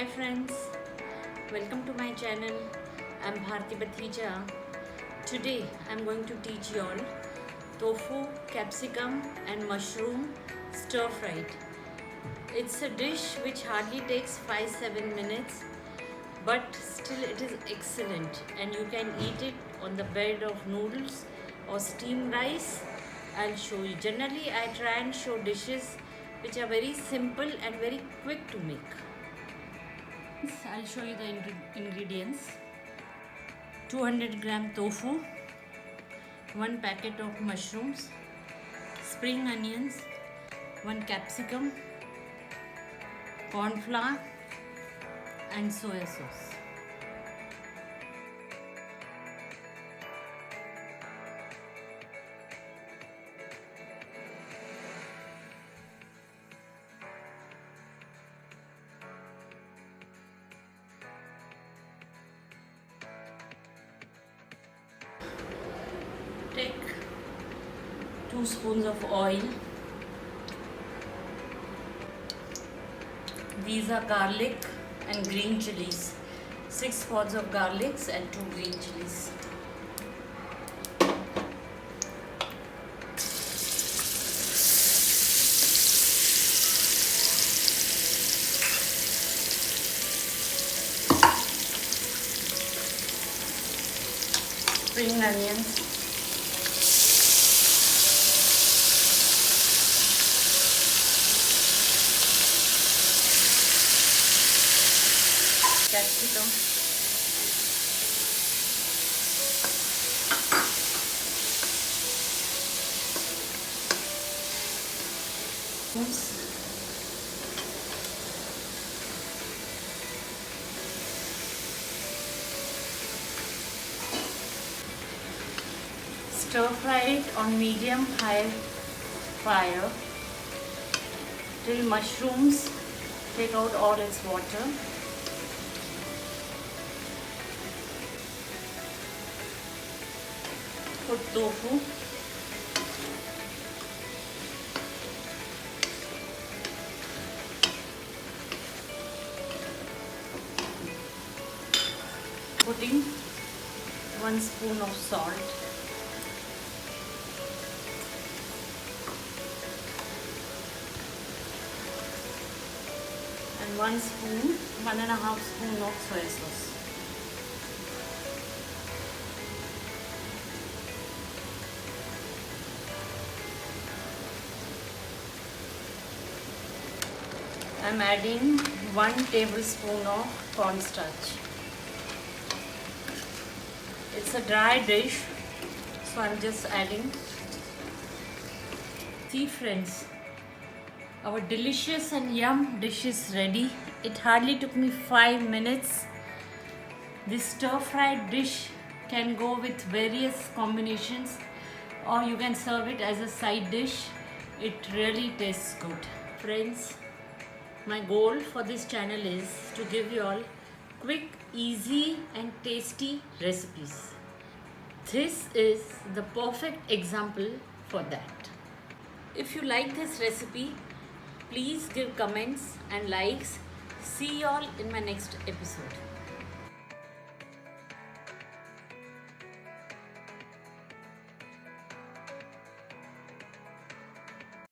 Hi friends, welcome to my channel. I'm Bharti Bathija. Today I'm going to teach you all tofu, capsicum and mushroom stir fried. It's a dish which hardly takes 5-7 minutes, but still it is excellent and you can eat it on the bed of noodles or steamed rice. I'll show you. Generally I try and show dishes which are very simple and very quick to make. I'll show you the ingredients. 200 gram tofu, 1 packet of mushrooms, spring onions, 1 capsicum, corn flour and soya sauce. Take 2 spoons of oil. These are garlic and green chilies. 6 pods of garlics and 2 green chilies. Spring onions. Capsicum, stir fry it on medium-high fire till mushrooms take out all its water. Put tofu, putting 1 spoon of salt, and 1.5 spoon of soy sauce. I'm adding 1 tablespoon of cornstarch. It's a dry dish, so I'm just adding. See friends, our delicious and yum dish is ready. It hardly took me 5 minutes. This stir-fried dish can go with various combinations, or you can serve it as a side dish. It really tastes good. Friends, my goal for this channel is to give you all quick, easy and tasty recipes. This is the perfect example for that. If you like this recipe, please give comments and likes. See you all in my next episode.